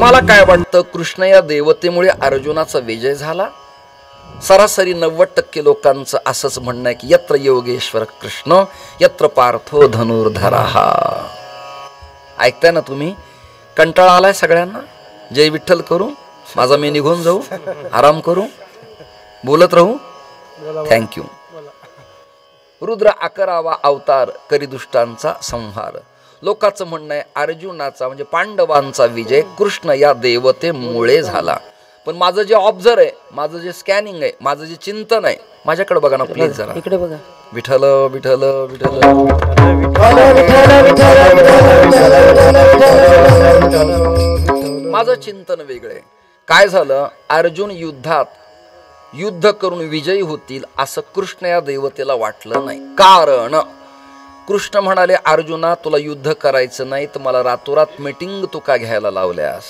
तुम्हाला काय वाटतं, कृष्ण या देवतेमुळे अर्जुनाचा विजय झाला? सरासरी 90% लोकांचं असंच म्हणणं आहे की यत्र योगेश्वर कृष्ण यत्र पार्थो धनुर्धरः. ऐकताय ना तुम्ही? कंटाळा आलाय सगळ्यांना? जय विठ्ठल करू, माझा मी निघून जाऊ, आराम करू, बोलत राहू? थँक्यू. रुद्र 11वा अवतार करी दुष्टांचा संहार. लोकांचं म्हणणं आहे अर्जुनाचा म्हणजे पांडवांचा विजय कृष्ण या देवतेमुळे झाला. पण माझं जे ऑब्झर्व आहे, माझं जे स्कॅनिंग आहे, माझं जे चिंतन आहे, माझ्याकडे बघा ना प्लीज जरा. इकडे बघा. विठ्ठल विठ्ठल विठ्ठल. माझं चिंतन वेगळं आहे. काय झालं, अर्जुन युद्धात युद्ध करून विजयी होतील असं कृष्ण या देवतेला वाटलं नाही. कारण कृष्ण म्हणाले, अर्जुना तुला युद्ध करायचं नाही तर मला रातोरात मीटिंग तू का घ्यायला लावल्यास,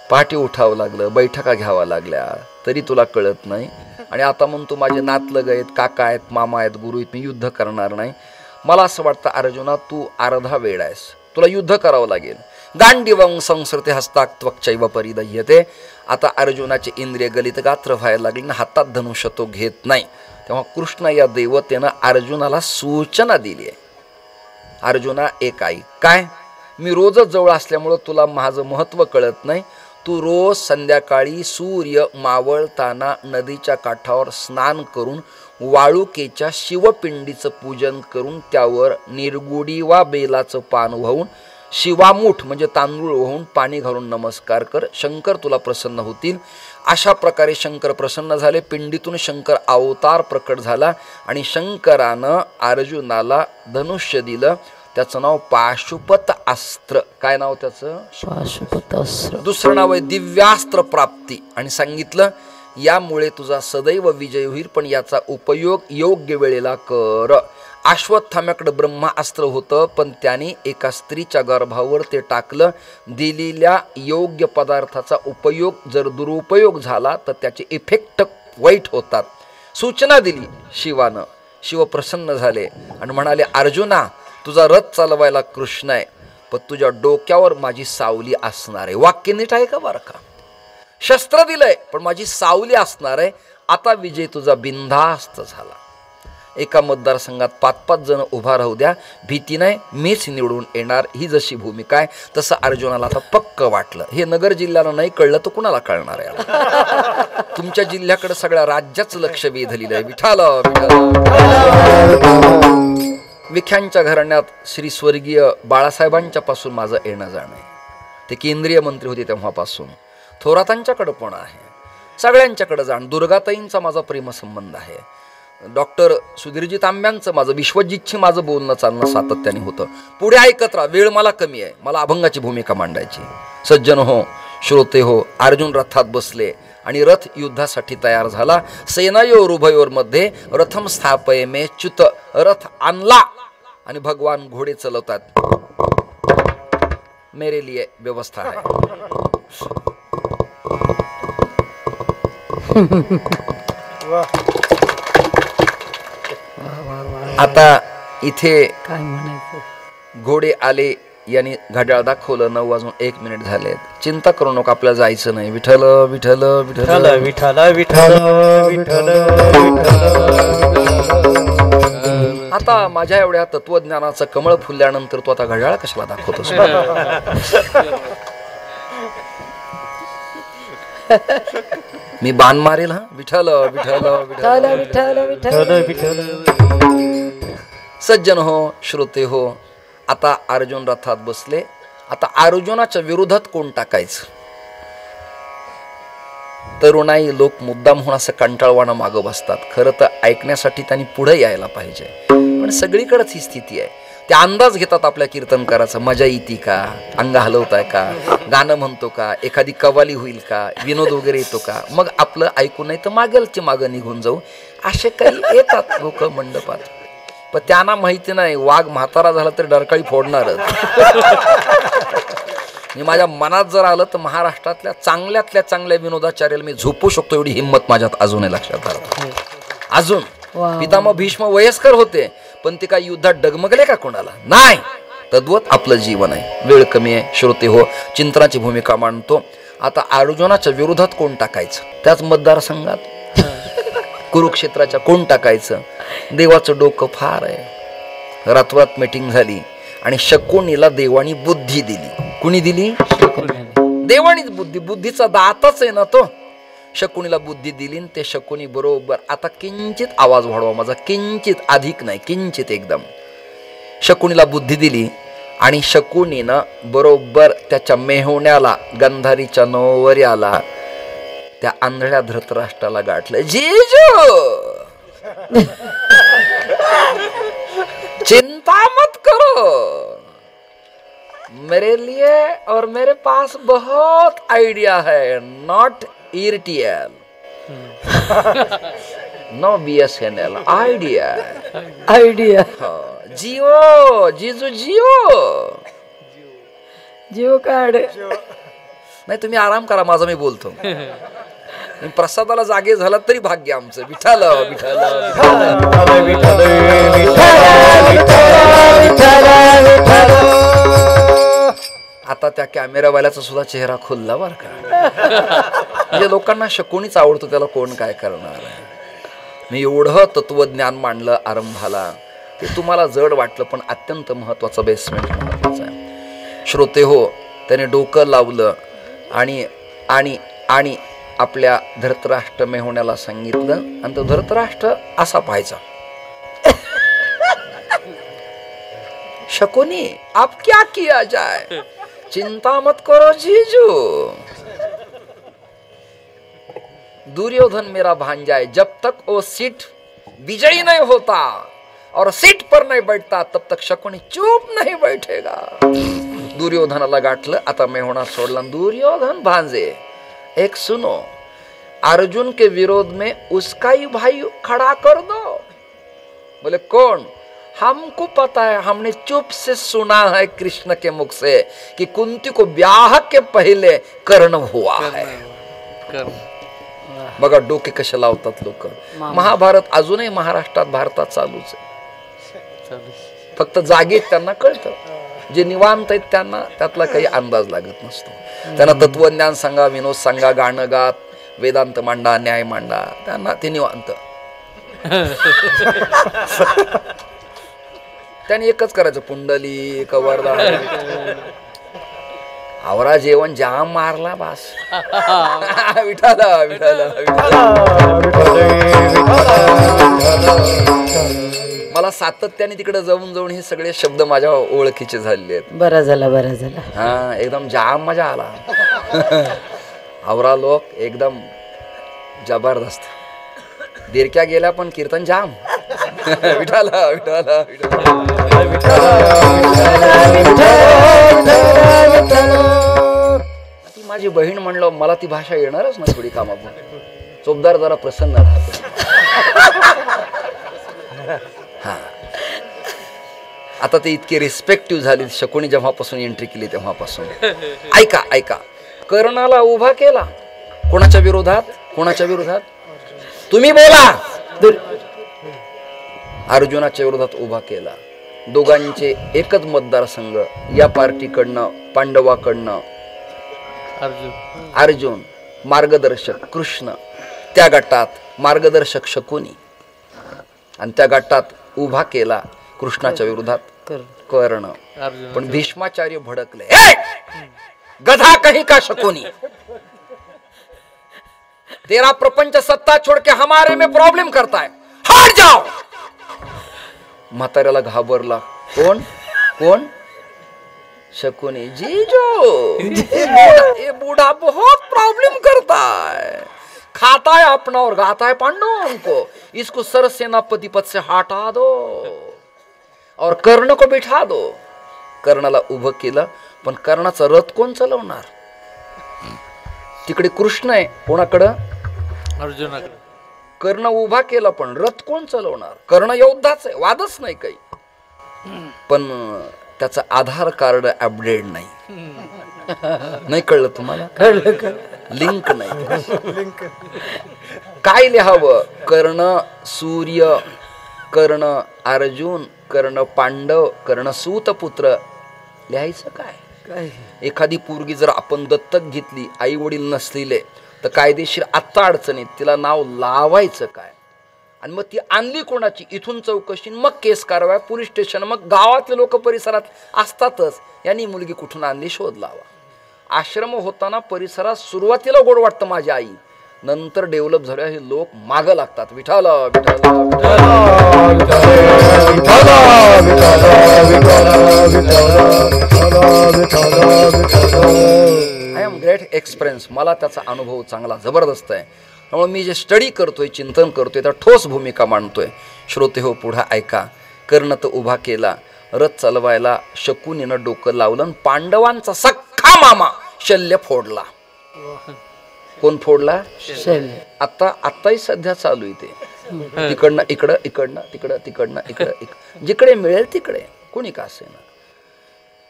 पहाटे उठावं लागलं, बैठका घ्यावा लागल्या, तरी तुला कळत नाही. आणि आता म्हणून तू माझे नातलग आहेत, काका आहेत, मामा आहेत, गुरु आहेत, मी युद्ध करणार नाही. मला असं वाटतं अर्जुना तू अर्धा वेळ आहेस, तुला युद्ध करावं लागेल. गांडीवं संस्कृती हस्ताक त्वक्चैव परिदह्यते. आता अर्जुनाचे इंद्रिय गलित गात्र व्हायला लागले ना, हातात धनुष्य तो घेत नाही. तेव्हा कृष्ण या देवतेनं अर्जुनाला सूचना दिली आहे, अर्जुना एक ऐक, काय मी रोजच जवळ असल्यामुळं तुला माझं महत्त्व कळत नाही. तू रोज संध्याकाळी सूर्य मावळताना नदीच्या काठावर स्नान करून वाळुकेच्या शिवपिंडीचं पूजन करून त्यावर निर्गुडी वा बेलाचं पान वाहून शिवामूठ म्हणजे तांदूळ वाहून पाणी घालून नमस्कार कर, शंकर तुला प्रसन्न होतील. अशा प्रकारे शंकर प्रसन्न झाले. पिंडीतून शंकर अवतार प्रकट झाला आणि शंकरानं अर्जुनाला धनुष्य दिलं. त्याचं नाव पाशुपत अस्त्र. काय नाव त्याचं? पाशुपत अस्त्र. दुसरं नाव आहे दिव्यास्त्र प्राप्ती. आणि सांगितलं यामुळे तुझा सदैव विजय होईल, पण याचा उपयोग योग्य वेळेला कर. अश्वत्थाम्याकडे ब्रह्मास्त्र होतं, पण त्याने एका स्त्रीच्या गर्भावर ते टाकलं. दिलेल्या योग्य पदार्थाचा उपयोग जर दुरुपयोग झाला तर त्याचे इफेक्ट वाईट होतात. सूचना दिली शिवानं. शिव प्रसन्न झाले आणि म्हणाले, अर्जुना तुझा रथ चालवायला कृष्ण आहे, पण तुझ्या डोक्यावर माझी सावली असणार आहे. वाक्य नीट आहे का बरं का? शस्त्र दिलंय पण माझी सावली असणार आहे. आता विजय तुझा बिनधास्त झाला. एका मतदारसंघात 5-5 जण उभा राहू द्या, भीती नाही, मीच निवडून येणार, ही जशी भूमिका आहे. तसं अर्जुनाला आता पक्क वाटलं. हे नगर जिल्ह्याला नाही कळलं तर कुणाला कळणार आहे? तुमच्या जिल्ह्याकडे सगळ्या राज्याचं लक्ष वेधलेलं आहे. विठ्ठल विख्यांच्या घराण्यात श्री स्वर्गीय बाळासाहेबांच्या पासून माझं येणं जाणं आहे. ते केंद्रीय मंत्री होते तेव्हापासून. थोरातांच्याकडं पण आहे, सगळ्यांच्याकडं जाण. दुर्गाताईंचा माझा प्रेमसंबंध आहे. डॉक्टर सुधीरजी तांब्यांचं माझं, विश्वजितची माझं बोलणं चालणं सातत्याने होतं. पुढे ऐकत राहा, वेळ मला कमी आहे, मला अभंगाची भूमिका मांडायची. सज्जन हो, श्रोते हो, अर्जुन रथात बसले आणि रथ युद्धासाठी तयार झाला. सेनायोर उभयोर मध्ये रथम स्थापये मे च्युत. रथ आणला आणि भगवान घोडे चलवतात. मेरे लिए व्यवस्था आहे. आता इथे काय म्हणायचं, घोडे आले, यांनी घड्याळ दाखवलं 9:01 झालेत. चिंता करू नका, आपल्याला जायचं नाही. विठ्ठल विठ्ठल विठ्ठल विठ्ठल विठ्ठल विठ्ठल. आता माझ्या एवढ्या तत्वज्ञानाचं कमळ फुलल्यानंतर तू आता घड्याळ कशाला दाखवतोस? मी बाण मारेल. हा विठ्ठल विठ्ठल विठ्ठल विठ्ठल विठ्ठल विठ्ठल. सज्जन हो, श्रोते हो, आता अर्जुन रथात बसले. आता अर्जुनाच्या विरोधात कोण टाकायचं? तरुणाई लोक मुद्दाम म्हणून असं कंटाळवाणं मागं बसतात. खरं तर ऐकण्यासाठी त्यांनी पुढे यायला पाहिजे, पण सगळीकडेच ही स्थिती आहे. ते अंदाज घेतात आपल्या कीर्तनकाराचा, मजा येते का, अंग हलवताय का, गाणं म्हणतो का, एखादी कवाली होईल का, विनोद वगैरे येतो का, मग आपलं ऐकू नाही तर मागेलचे मागं निघून जाऊ, असे काही येतात लोक मंडपात. पण त्यांना माहिती नाही वाघ म्हातारा झाला तर डरकाळी फोडणारच. मी माझ्या मनात जर आलं तर महाराष्ट्रातल्या चांगल्यातल्या चांगल्या विनोदाचार्याला मी झोपू शकतो, एवढी हिंमत माझ्यात अजून लक्षात आलं. अजून पितामह भीष्म वयस्कर होते, पण ते काय युद्धात डगमगले का कोणाला? नाही. तद्वत आपलं जीवन आहे. वेळ कमी आहे श्रोते हो, चिंतनाची भूमिका मांडतो. आता अर्जुनाच्या विरोधात कोण टाकायचं? त्याच मतदारसंघात कुरुक्षेत्राच्या कोण टाकायचं? देवाचं डोकं फार आहे. रातोरात मीटिंग झाली आणि शकुनीला देवानी बुद्धी दिली. कुणी दिली? देवानीच बुद्धी. बुद्धीचा दातच आहे ना तो. शकुनीला बुद्धी दिली आणि ते शकुनी बरोबर. आता किंचित आवाज वाढवा माझा, किंचित, अधिक नाही, किंचित एकदम. शकुनीला बुद्धी दिली आणि शकुनीनं बरोबर त्याच्या मेहुण्याला, गांधारीच्या नवऱ्याला, त्या आंधळ्या धृतराष्ट्राला गाठलं. जीजू चिंता मत करो, मेरे लिए और मेरे पास बहुत आइडिया है. Not Airtel, no BSNL, Idea. Jio, जीजू जिओ, जीव कार्ड. नाही तुम्ही आराम करा, माझा मी बोलतो. प्रसादाला जागे झाला तरी भाग्य आमचं. विठाल विठाल आता त्या कॅमेरावाल्याचा सुद्धा चेहरा खुलला बर का. म्हणजे लोकांना शकुनीच आवडतो, त्याला कोण काय करणार. मी एवढं तत्वज्ञान मांडलं आरंभाला, ते तुम्हाला जड वाटलं, पण अत्यंत महत्वाचं बेसमेंट महत्वाचं आहे. श्रोते हो, त्याने डोकं लावलं आणि आणि आणि आपल्या धृतराष्ट्र मेहुण्याला सांगितलं. आणि तो धृतराष्ट्र असा पाहायचा. शकुनी आप क्या किया जाए, चिंता मत करो जीजू, दुर्योधन मेरा भांजा है, जब तक वो सीट विजयी नहीं होता और सीट पर नहीं बैठता तब तक शकुनी चुप नहीं बैठेगा. दुर्योधनाला गाठलं. आता मेहुणा सोडला. दुर्योधन भांजे, एक सुनो, अर्जुन के विरोध में उसका ही भाई खड़ा कर दो. बोले कौन? हमको पता है, हमने चुप से सुना है कृष्ण के मुख से कि कुंती को ब्याह के पहले कर्ण हुआ है. बघा डोके कसे लावतात लोक. महाभारत अजूनही महाराष्ट्रात, भारतात चालूच आहे. फक्त जागेत त्यांना कळतं. जे निवांत आहेत त्यांना त्यातला काही अंदाज लागत नसतो. त्यांना तत्वज्ञान सांगा, विनोद सांगा, गाणं गात, वेदांत मांडा, न्याय मांडा, त्यांना ते निवांत. त्याने एकच करायचं, पुंडली कवरदा आवरा जेवण जाम मारला बास. विठाला विठाला मला सातत्याने तिकडे जाऊन जाऊन हे सगळे शब्द माझ्या ओळखीचे झालेले आहेत. बरा झाला, बरा झाला. हा, एकदम जाम मजा आला. आवरा लोक एकदम जबरदस्त. दिरक्या गेल्या पण कीर्तन जाम. विठाला विठाला ती माझी बहीण म्हणलं, मला ती भाषा येणारच ना थोडी कामापूर. चोपदार जरा प्रसन्न राहतो. हा, आता ते इतके रिस्पेक्टिव्ह झाली शकुनी जेव्हापासून एंट्री केली तेव्हापासून. ऐका ऐका, कर्णाला उभा केला. कोणाच्या विरोधात? कोणाच्या विरोधात? तुम्ही बोला. अर्जुनाच्या विरोधात उभा केला. दोघांचे एकच मतदारसंघ. या पार्टीकडनं पांडवाकडनं अर्जुन, मार्गदर्शक कृष्ण, त्या गटात मार्गदर्शक शकुनी, आणि त्या गटात उभा केला कृष्णाच्या विरोधात कर्ण. पण भीष्माचार्य भडकले. गधा कहीं का शकुनी, तेरा प्रपंच सत्ता छोड़ के हमारे में प्रॉब्लम करता है, हट जाओ. म्हाताऱ्याला घाबरला. कोण? कोण? शकुनी. जीजो ये बूढ़ा बहुत प्रॉब्लम करता है, खाता है अपना और गाता है पांडवों को. इसको सरसेनापति पद से हटा दो और कर्ण को बिठा दो. कर्णाला उभं केलं. पण कर्णाचा रथ कोण चालवणार? तिकडे कृष्ण आहे. कोणाकडं? अर्जुनाकडे. कर्ण उभा केला, पण रथ कोण चालवणार? कर्ण योद्धाच आहे, वादच नाही काही. पण त्याचं आधार कार्ड अपडेट नाही. नाही कळलं तुम्हाला? लिंक नाही. काय लिहावं? कर्ण सूर्य, कर्ण अर्जुन, कर्ण पांडव, कर्ण सूतपुत्र, लिहायचं काय? काय एखादी पोरगी जर आपण दत्तक घेतली, आई वडील नसलेले, तर कायदेशीर आत्ता अडचणीत तिला नाव लावायचं काय? आणि मग ती आणली कोणाची? इथून चौकशी, मग केस कारवाई, पोलीस स्टेशन, मग गावातले लोक परिसरात असतातच. यांनी मुलगी कुठून आणली शोध लावा. आश्रम होताना परिसरात सुरुवातीला गोड वाटतं माझी आई, नंतर डेव्हलप झाल्या हे लोक मागं लागतात. Vitthal I am great experience. मला त्याचा अनुभव चांगला जबरदस्त आहे. त्यामुळे मी जे स्टडी करतोय, चिंतन करतोय, त्या ठोस भूमिका मांडतोय. श्रोते हो, पुढे ऐका. कर्ण तर उभा केला, रथ चालवायला शकुनीनं डोकं लावलं. पांडवांचा सख्खा मामा शल्य फोडला. कोण फोडला? शल्य. आताही सध्या चालू आहे ते. तिकडनं इकडं, इकडनं तिकडं, तिकडनं इकडं, जिकडे मिळेल तिकडे, कोणी का असेना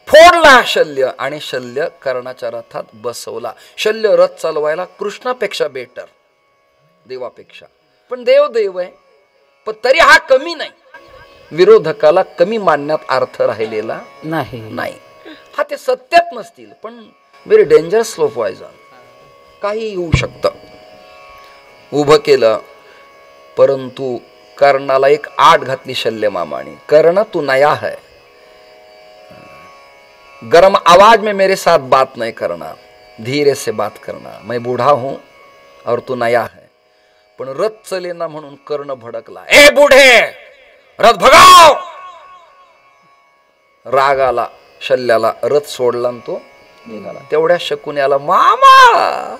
फोडला शल्य. आणि शल्य कर्णाच्या रथात बसवला. शल्य रथ चालवायला कृष्णापेक्षा बेटर, देवापेक्षा. पण देव देव आहे, पण तरी हा कमी नाही. विरोधकाला कमी मानण्यात अर्थ राहिलेला नाही. हा ते सत्यात नसतील, पण व्हेरी डेंजरस स्लो पॉयझन, काही येऊ शकतं. उभं केलं, परंतु कर्णाला एक आठ घातली शल्य मामाने. कर्ण तू नया है, गरम आवाज में मेरे साथ बात नहीं करना, धीरे से बात करना, मैं बूढ़ा हूं और तू नया है. पण रथ चलेना म्हणून कर्ण भडकला. ए बुढे, रथ भगाव. राग आला शल्याला, रथ सोडला आणि तो निघाला. तेवढ्या शकुन्याला, मामा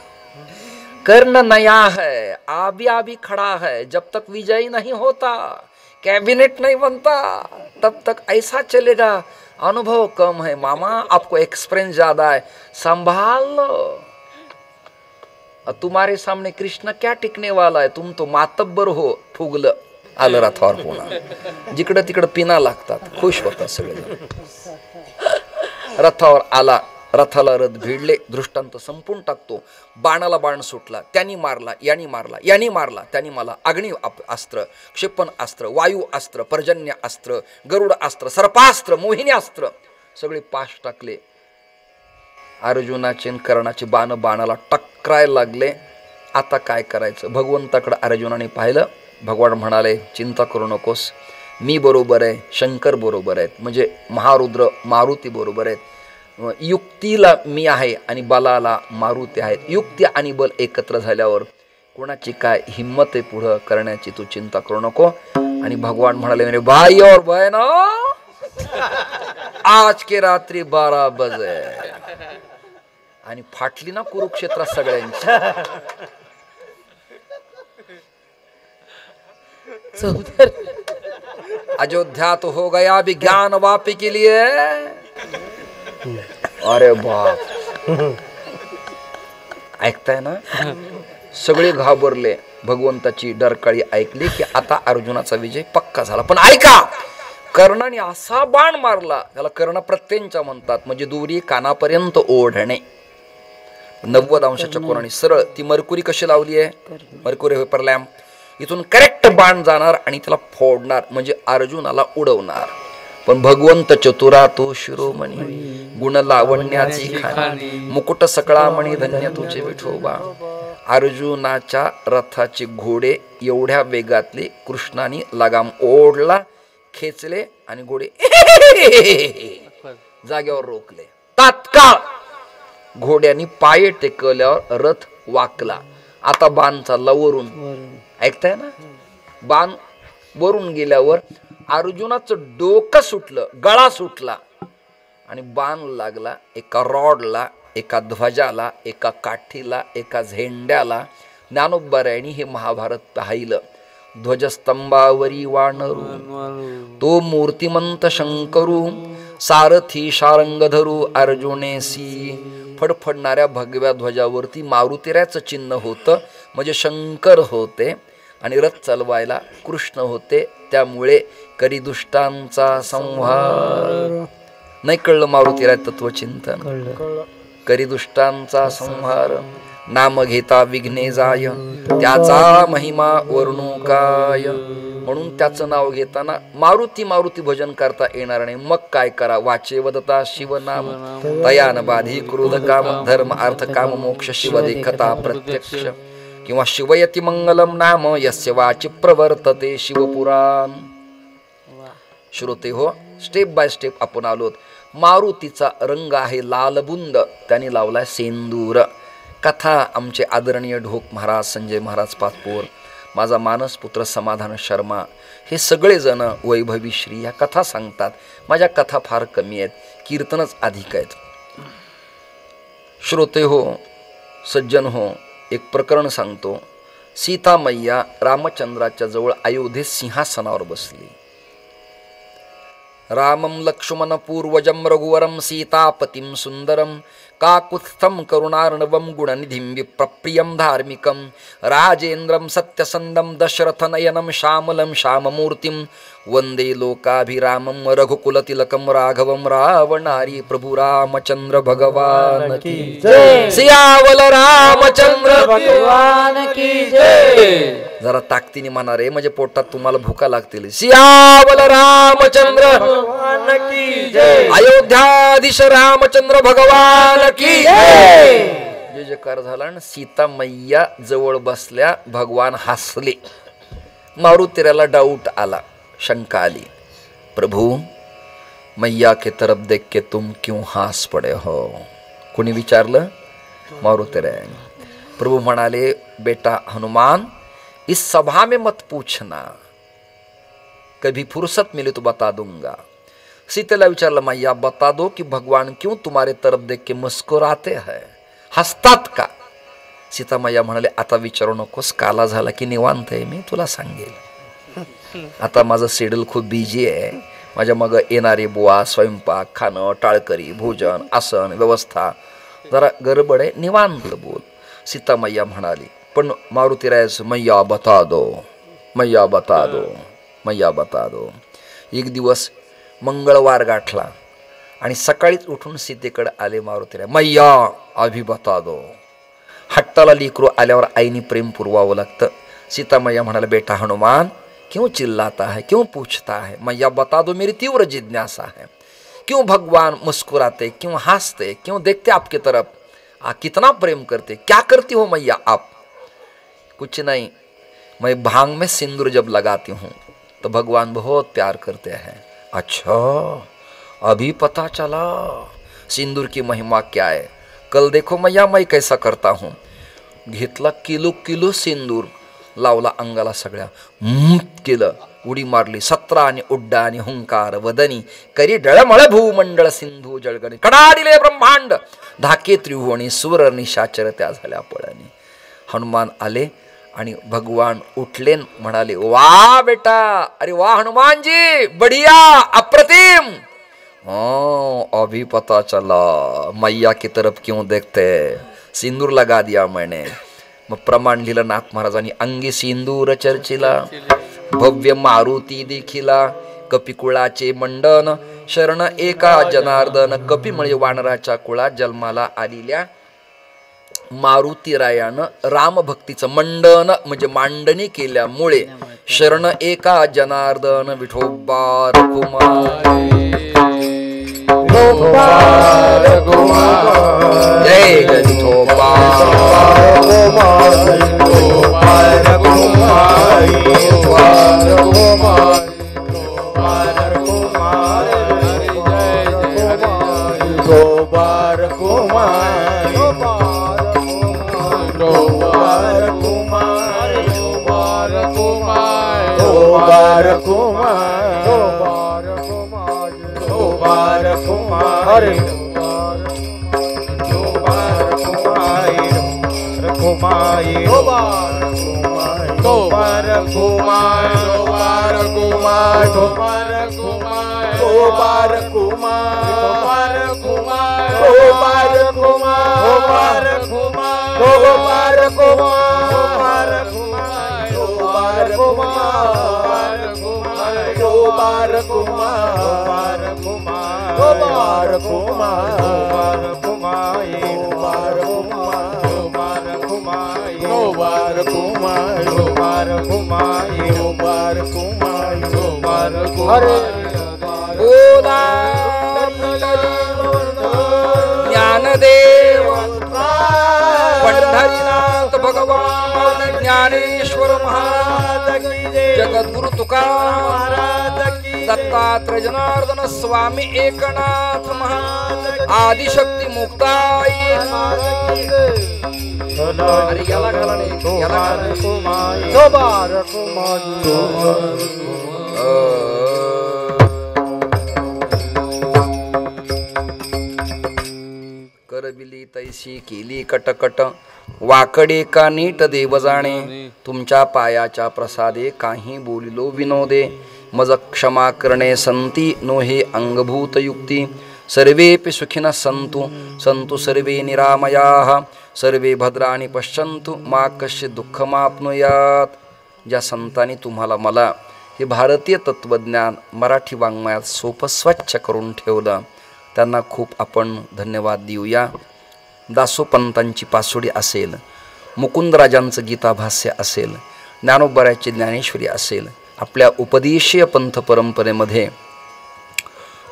कर्ण नया है, आबी खड़ा है, जब तक विजयी नहीं होता, कैबिनेट नहीं बनता, तब तक ऐसा चलेगा. अनुभव कम है मामा, आपको एक्सपीरियंस ज्यादा है, संभाल लो. तुम्हारे सामने कृष्ण क्या टिकने वाला है, तुम तो मातब्बर हो. फुगलं. आलं रथावर पुन्हा. जिकडं तिकडं पिना लागतात, खुश होतात सगळे. रथावर आला, रथाला रथ भिडले. दृष्टांत संपून टाकतो. बाणाला बाण सुटला, त्यांनी मारला, यांनी मारला, यांनी मारला, त्यांनी मला. अग्नि अस्त्र, क्षेपणास्त्र, वायू अस्त्र, पर्जन्य अस्त्र, गरुड अस्त्र, सर्पास्त्र, मोहिनी अस्त्र, सगळे पाश टाकले. अर्जुनाचे कर्णाचे बाण बाणाला टकरायला लागले. आता काय करायचं? भगवंताकडे अर्जुनाने पाहिलं. भगवान म्हणाले, चिंता करू नकोस, मी बरोबर आहे, शंकर बरोबर आहेत, म्हणजे महारुद्र मारुती बरोबर आहेत. युक्तीला मी आहे आणि बलाला मारुती आहेत. युक्ती आणि बल एकत्र झाल्यावर कोणाची काय हिम्मत आहे पुढं करण्याची, तू चिंता करू नको. आणि भगवान म्हणाले, मेरे भाई और बहनो, आज के रात्री 12 बजे. आणि फाटली ना कुरुक्षेत्रात सगळ्यांची. अयोध्या तो हो गया विज्ञान वापी के लिए. अरे बाप, ऐकताय ना? सगळे घाबरले. भगवंताची डरकाळी ऐकली की आता अर्जुनाचा विजय पक्का झाला. पण ऐका, कर्णाने असा बाण मारला, त्याला कर्ण प्रत्यंचा म्हणतात, म्हणजे दोरी कानापर्यंत ओढणे. 90 अंशाच्या कोणाने सरळ. ती मरकुरी कशी लावली आहे? Mercury paper lamp. इथून करेक्ट बाण जाणार आणि त्याला फोडणार, म्हणजे अर्जुनाला उडवणार. पण भगवंत चतुरा तो शिरोमणी, गुण लावण्याची खाणी, मुकुट सकळामणी, धन्य तुझे विठोबा. अर्जुनाच्या रथाचे घोडे एवढ्या वेगातले कृष्णाने लगाम ओढला, खेचले आणि घोडे जागेवर रोखले. तात्काळ घोड्यांनी पाय टेकवल्यावर रथ वाकला. आता बाण चालला वरून. ऐकताय ना? बाण वरून गेल्यावर अर्जुनाचं डोकं सुटलं, गळा सुटला आणि बाण लागला एका रॉडला, एका ध्वजाला, एका काठीला, एका झेंड्याला. ज्ञानोबरायांनी हे महाभारत पाहिलं. ध्वजस्तंभावरी वानरू, तो मूर्तिमंत शंकरू, सारथी शारंग धरू अर्जुनेसी. फडफडणाऱ्या भगव्या ध्वजावरती मारुतीराचं चिन्ह होतं, म्हणजे शंकर होते. आणि रथ चालवायला कृष्ण होते. त्यामुळे करी दुष्टांचा संहार. नाही कळलं मारुतीराय तत्वचिंतन? करी दुष्टांचा संहार, नाम घेता विघ्ने जाय, त्याचा महिमा वर्णू काय. म्हणून त्याचं नाव घेताना मारुती मारुती भजन करता येणार नाही. मग काय करा? वाचे वदता शिवनाम तयान बाधी क्रोध काम धर्म अर्थ काम मोक्ष शिव देखता प्रत्यक्ष किंवा शिवयती मंगलम नाम यस्य वाची प्रवर्तते शिवपुराण. श्रोते हो, स्टेप बाय स्टेप आपण आलोत. मारुतीचा रंग आहे लालबुंद, त्याने लावलाय सेंदूर. कथा आमचे आदरणीय ढोक महाराज, संजय महाराज पाचपोर, माझा मानस पुत्र समाधान शर्मा, हे सगळेजण वैभवी श्री या कथा सांगतात. माझ्या कथा फार कमी आहेत, कीर्तनच अधिक आहेत. श्रोते हो, सज्जन हो, एक प्रकरण सांगतो. सीता मैया रामचंद्राच्या जवळ अयोध्येत सिंहासनावर बसली. रामं लक्ष्मण पूर्वजं रघुवरं सीतापतिं सुंदरं काकुत्स्थं करुणार्णवं गुणनिधिं विप्रप्रियं धार्मिकं राजेन्द्रं सत्यसंदं दशरथनयनं श्यामलं श्याममूर्तिं वंदे लोकाभिरामं रघुकुलतिलकं राघवं रावणारी प्रभु रामचंद्र भगवान की जय. सियावल रामचंद्र भगवान की जय. जरा ताकदीने म्हणा रे, म्हणजे पोटात तुम्हाला भुका लागतील. सियावल रामचंद्र भगवान की जय. अयोध्याधीश रामचंद्र भगवान की जय. जे जयकार झाला ना. सीता मैया जवळ बसल्या, भगवान हसले. मारुतीला डाऊट आला, शंका आली. प्रभु, मैया के तरफ देख के तुम क्यों हंस पड़े हो? कोणी विचारलं? मारुतीराय. प्रभु म्हणाले, बेटा हनुमान, इस सभा में मत पूछना, कभी फुर्सत मिली तो बता दूंगा. सीतेला विचारलं, मैया बता दो कि भगवान क्यों तुम्हारे तरफ देख के मुस्कुराते हैं, हसतात का? सीता मैया म्हणाले, आता विचारू नकोस, काला झाला की निवांत आहे मी, तुला सांगेल. आता माझं शेड्यूल खूप बिझी आहे. माझ्या मग येणारे बुवा, स्वयंपाक, खाणं, टाळकरी, भोजन, आसन, व्यवस्था जरा गडबड आहे, निवांत बोल. सीता मैया म्हणाली. पण मारुतीरायस, मैया बता दो, मैया बता दो, मैया बता दो. एक दिवस मंगळवार गाठला आणि सकाळीच उठून सीतेकडे आले मारुतीराय. मैया अभि बता दो. हट्टाला लेकरू आल्यावर आईनी प्रेम पुरवावं लागतं. सीता मैया म्हणाला, बेटा हनुमान, क्यों चिल्लाता है, क्यों पूछता है? मैया बता दो, मेरी तीव्र जिज्ञासा है. क्यों भगवान मुस्कुराते, क्यों हंसते, क्यों देखते आपकी तरफ, कितना प्रेम करते, क्या करती हो मैया आप? कुछ नहीं, मैं भांग में सिंदूर जब लगाती हूँ तो भगवान बहुत प्यार करते हैं. अच्छा, अभी पता चला सिंदूर की महिमा क्या है. कल देखो मैया मैं कैसा करता हूँ. घेतला किलो किलो सिंदूर, लावला अंगाला सगळ्या, केलं, उडी मारली. 17 आणि उड्डा आणि हुंकार वदनी करी डळमळ भूमंडळ सिंधू जळगणी कडाडिले ब्रह्मांड धाके त्रिभुवनी सुर निशाचर त्या झाल्या पळणी. हनुमान आले आणि भगवान उठले, म्हणाले, वा बेटा, अरे वा हनुमानजी, बढ़िया, अप्रतिम. अभी पता चला मैया की तरफ क्यों देखते, सिंदूर लगा दिया मैंने. मग प्रमाण लिहिलं नाथ महाराजांनी. अंगी सिंदूर चर्चिला, भव्य मारुती देखिला, कपिकुळाचे मंडन, शरण एका जनार्दन. कपी म्हणजे वानराच्या कुळात जन्माला आलेल्या मारुतीरायानं रामभक्तीचं मंडन म्हणजे मांडणी केल्यामुळे शरण एका जनार्दन विठोबा रघुमाई. जय जय विठोबा Kumar कुमाई उबार कुमाई उबार हरे बोला ज्ञानदेव पंढरीनाथ भगवान ज्ञानेश्वर महाराज जगद्गुरु तुकाराम दत्तात्रय जनार्दन स्वामी एकनाथ महाराज आदिशक्ती मुक्ताई अरे याला घाला नाही, याला घाला नाही. करबिली तैसी केली कटकट वाकडे का नीट देव जाणे तुमच्या पायाच्या प्रसादे काही बोलिलो विनोदे मज क्षमा करणे संती नोहे अंगभूत युक्ती सर्वेपि सुखिनः संतु संतु सर्वे निरामयाः सर्वे भद्राणि पश्यन्तु मा कश्चित् दुःखमाप्नुयात. ज्या संतांनी तुम्हाला मला हे भारतीय तत्वज्ञान मराठी वाङ्मयात सोपं स्वच्छ करून ठेवलं त्यांना खूप आपण धन्यवाद देऊया. दासोपंतांची पासोडी असेल, मुकुंदराजांचं गीताभाष्य असेल, ज्ञानोबराची ज्ञानेश्वरी असेल, आपल्या उपदेशीय पंथ परंपरेमध्ये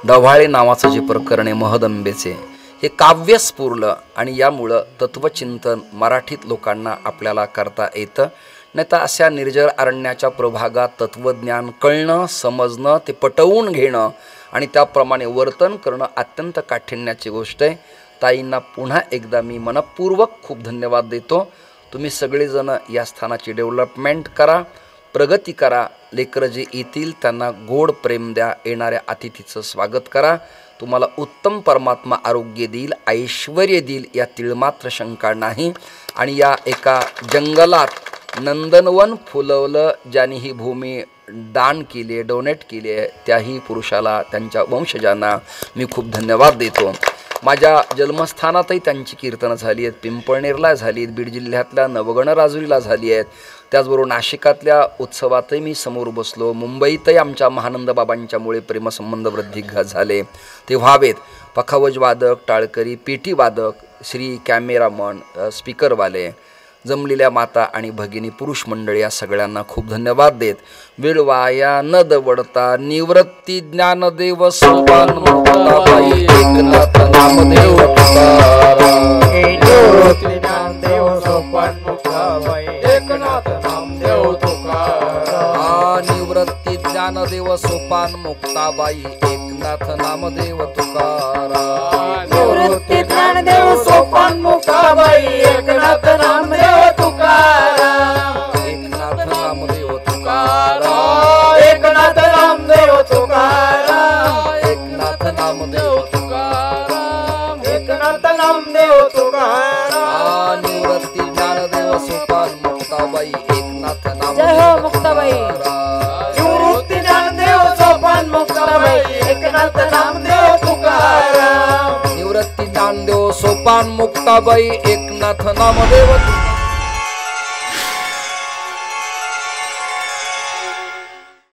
डव्हाळे नावाचं जे प्रकरण आहे महदंबेचे हे काव्य स्फुरलं आणि यामुळं तत्वचिंतन मराठीत लोकांना आपल्याला करता येतं. नाही तर अशा निर्जर अरण्याच्या प्रभागात तत्वज्ञान कळणं, समजणं, ते पटवून घेणं आणि त्याप्रमाणे वर्तन करणं अत्यंत काठिण्याची गोष्ट आहे. ताईंना पुन्हा एकदा मी मनपूर्वक खूप धन्यवाद देतो. तुम्ही सगळेजण या स्थानाची डेव्हलपमेंट करा, प्रगती करा. लेकरं जे येतील त्यांना गोड प्रेम द्या, येणाऱ्या अतिथीचं स्वागत करा. तुम्हाला उत्तम परमात्मा आरोग्य देईल, ऐश्वर्य देईल, या तिळमात्र शंका नाही. आणि या एका जंगलात नंदनवन फुलवलं ज्यांनी ही भूमी दान केली आहे, डोनेट केली आहे, त्याही पुरुषाला, त्यांच्या वंशजांना मी खूप धन्यवाद देतो. माझ्या जन्मस्थानातही त्यांची कीर्तनं झाली आहेत, पिंपळनेरला झाली आहेत, बीड जिल्ह्यातल्या नवगण राजुरीला झाली आहेत. त्याचबरोबर नाशिकातल्या उत्सवातही मी समोर बसलो. मुंबईतही आमच्या महानंद बाबांच्यामुळे प्रेमसंबंध वृद्धी झाले. ते व्हावेत. पखावज वादक, टाळकरी, पेटी वादक, श्री कॅमेरामन, स्पीकरवाले, जमलेल्या माता आणि भगिनी, पुरुष मंडळी, या सगळ्यांना खूप धन्यवाद देत वेळ वाया न दवडता निवृत्ती ज्ञानदेव सोपान मुक्ताबाई एकनाथ नामदेव तुकाराम. ज्ञानदेव सोपान मुक्ताबाई एकनाथ नामदेव तुकाराम. निवृत्ती ज्ञानदेव सोपान मुक्ताबाई एकनाथ नामदेव तुकाराम. निवृत्ती ज्ञानदेव सोपान मुक्ताबाई एकनाथ नामदेव तुकाराम. एकनाथ नामदेव तुकाराम. एकनाथ नामदेव तुकाराम. एकनाथ नामदेव तुकाराम. एकनाथ नामदेव तुकाराम. निवृत्ती ज्ञानदेव सोपान मुक्ताबाई एकनाथ जय हो मुक्ताबाई. निवृत्ती ज्ञानदेव सोपान मुक्ताबाई एकनाथ नामदेव तुकाराम. निवृत्ती ज्ञानदेव सोपान मुक्ताबाई एकनाथ नामदेव तुकाराम.